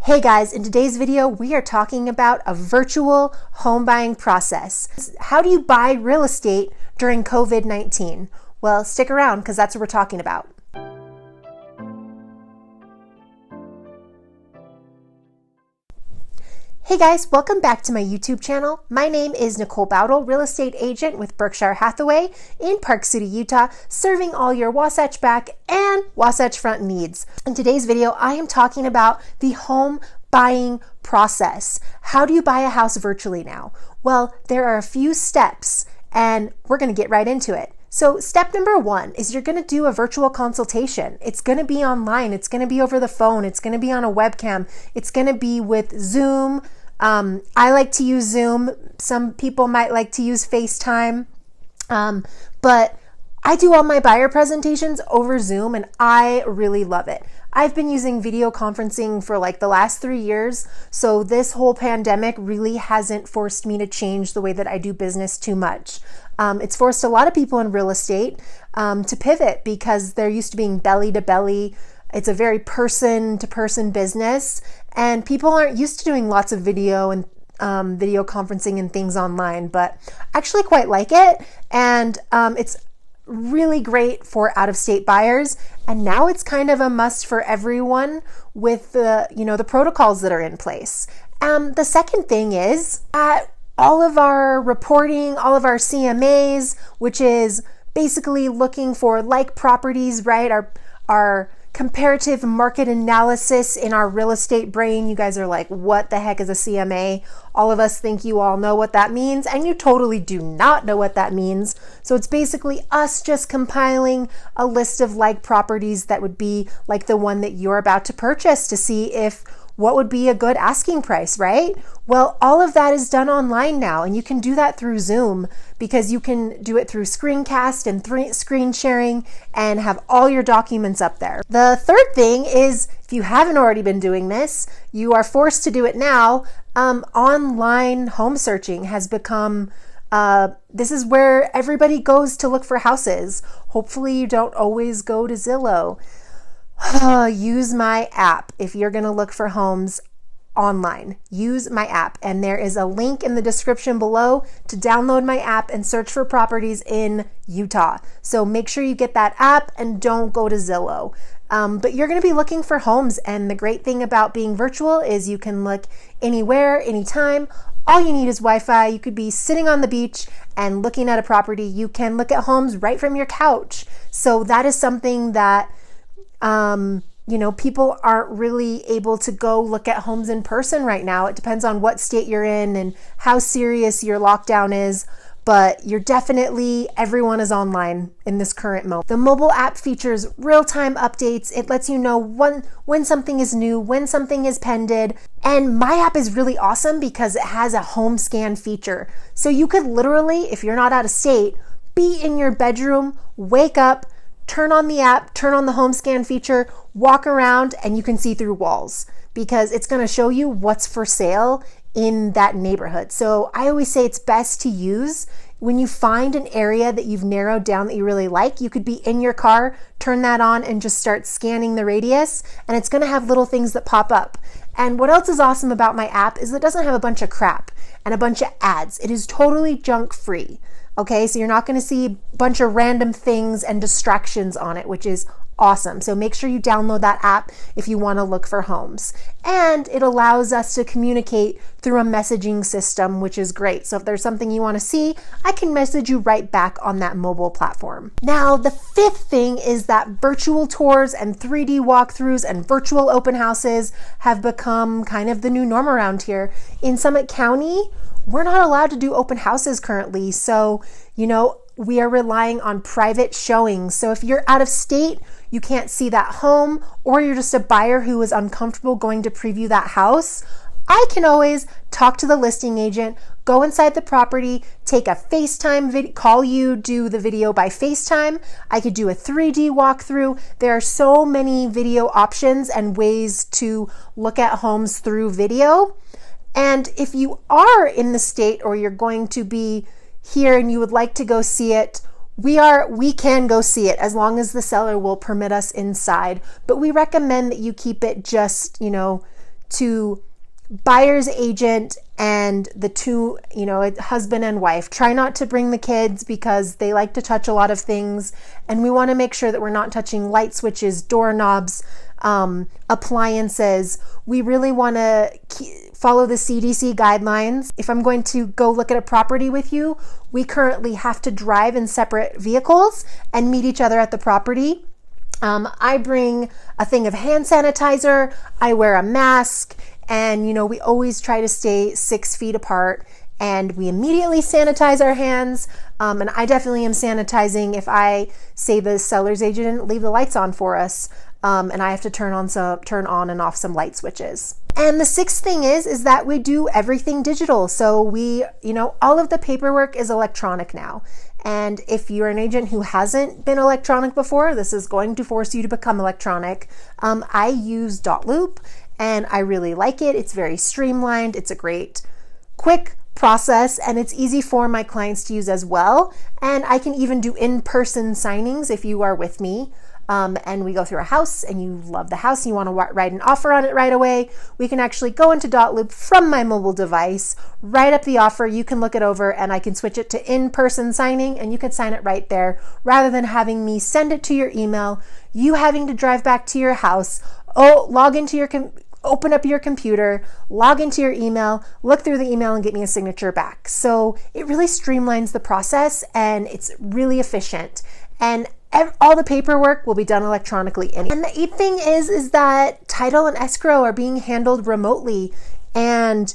Hey guys, in today's video, we are talking about a virtual home buying process. How do you buy real estate during COVID-19? Well, stick around because that's what we're talking about. Hey guys, welcome back to my YouTube channel. My name is Nicole Bowdle, real estate agent with Berkshire Hathaway in Park City, Utah, serving all your Wasatch back and Wasatch front needs. In today's video, I am talking about the home buying process. How do you buy a house virtually now? Well, there are a few steps and we're going to get right into it. So step number one is you're going to do a virtual consultation. It's going to be online. It's going to be over the phone. It's going to be on a webcam. It's going to be with Zoom. I like to use Zoom. Some people might like to use FaceTime. But I do all my buyer presentations over Zoom and I really love it. I've been using video conferencing for like the last 3 years. So this whole pandemic really hasn't forced me to change the way that I do business too much. It's forced a lot of people in real estate to pivot because they're used to being belly to belly. It's a very person-to-person business, and people aren't used to doing lots of video and video conferencing and things online, but I actually quite like it, and it's really great for out-of-state buyers, and now it's kind of a must for everyone with the protocols that are in place. The second thing is all of our reporting, all of our CMAs, which is basically looking for like properties, right? Our comparative market analysis in our real estate brain. You guys are like, what the heck is a CMA? All of us think you all know what that means, and you totally do not know what that means. So it's basically us just compiling a list of like properties that would be like the one that you're about to purchase to see if what would be a good asking price, right? Well, all of that is done online now, and you can do that through Zoom because you can do it through screencast and screen sharing and have all your documents up there. The third thing is, if you haven't already been doing this, you are forced to do it now. Online home searching has become this is where everybody goes to look for houses. Hopefully you don't always go to Zillow. Use my app if you're going to look for homes online. Use my app, and there is a link in the description below to download my app and search for properties in Utah. So make sure you get that app and don't go to Zillow. But you're going to be looking for homes, and the great thing about being virtual is you can look anywhere, anytime. All you need is Wi-Fi. You could be sitting on the beach and looking at a property. You can look at homes right from your couch. So that is something that people aren't really able to go look at homes in person right now. It depends on what state you're in and how serious your lockdown is, but everyone is online in this current moment. The mobile app features real-time updates. It lets you know when something is new, when something is pended. And my app is really awesome because it has a home scan feature. So you could literally, if you're not out of state, be in your bedroom, wake up, turn on the app, turn on the home scan feature, walk around, and you can see through walls because it's going to show you what's for sale in that neighborhood. So I always say it's best to use when you find an area that you've narrowed down that you really like. You could be in your car, turn that on, and just start scanning the radius, and it's going to have little things that pop up. And what else is awesome about my app is it doesn't have a bunch of crap and a bunch of ads. It is totally junk free. Okay, so you're not going to see a bunch of random things and distractions on it, which is awesome. So make sure you download that app if you want to look for homes. And it allows us to communicate through a messaging system, which is great. So if there's something you want to see, I can message you right back on that mobile platform. Now, the fifth thing is that virtual tours and 3D walkthroughs and virtual open houses have become kind of the new norm around here. In Summit County, we're not allowed to do open houses currently. So, we are relying on private showings. So if you're out of state, you can't see that home, or you're just a buyer who is uncomfortable going to preview that house, I can always talk to the listing agent, go inside the property, take a FaceTime video, call you, do the video by FaceTime. I could do a 3D walkthrough. There are so many video options and ways to look at homes through video. And if you are in the state or you're going to be here and you would like to go see it, we can go see it as long as the seller will permit us inside. But we recommend that you keep it just, to buyer's agent and the two, husband and wife. Try not to bring the kids because they like to touch a lot of things, and we want to make sure that we're not touching light switches, doorknobs, appliances. We really want to follow the CDC guidelines. If I'm going to go look at a property with you, we currently have to drive in separate vehicles and meet each other at the property. I bring a thing of hand sanitizer, I wear a mask, and we always try to stay 6 feet apart, and we immediately sanitize our hands. And I definitely am sanitizing if I say the seller's agent didn't leave the lights on for us, and I have to turn on and off some light switches. And the sixth thing is that we do everything digital. So we, all of the paperwork is electronic now. And if you're an agent who hasn't been electronic before, this is going to force you to become electronic. I use Loop, and I really like it. It's very streamlined. It's a great, quick process, and it's easy for my clients to use as well. And I can even do in-person signings if you are with me. And we go through a house and you love the house and you want to write an offer on it right away. We can actually go into Loop from my mobile device, write up the offer, you can look it over, and I can switch it to in-person signing, and you can sign it right there rather than having me send it to your email, you having to drive back to your house, open up your computer, log into your email, look through the email, and get me a signature back. So it really streamlines the process, and it's really efficient. And all the paperwork will be done electronically. And the eighth thing is that title and escrow are being handled remotely. And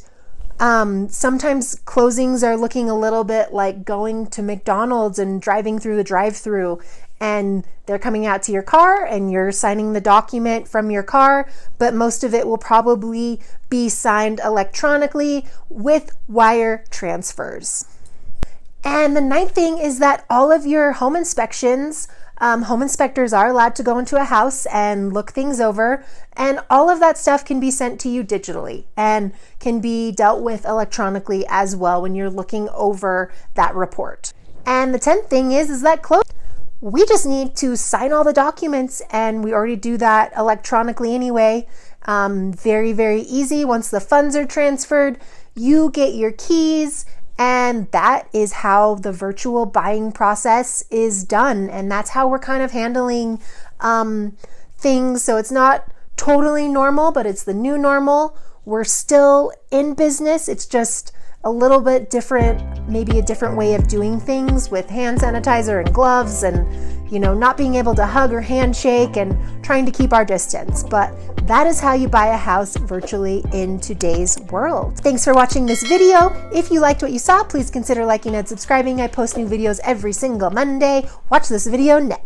sometimes closings are looking a little bit like going to McDonald's and driving through the drive-through, and they're coming out to your car and you're signing the document from your car, but most of it will probably be signed electronically with wire transfers. And the ninth thing is that all of your home inspections, home inspectors are allowed to go into a house and look things over, and all of that stuff can be sent to you digitally and can be dealt with electronically as well when you're looking over that report. And the 10th thing is that we just need to sign all the documents, and we already do that electronically anyway. Very, very easy. Once the funds are transferred, you get your keys, and that is how the virtual buying process is done. And that's how we're kind of handling things. So it's not totally normal, but it's the new normal. We're still in business. It's just a little bit different, maybe a different way of doing things with hand sanitizer and gloves and, not being able to hug or handshake and trying to keep our distance. But that is how you buy a house virtually in today's world. Thanks for watching this video. If you liked what you saw, please consider liking and subscribing. I post new videos every single Monday. Watch this video next.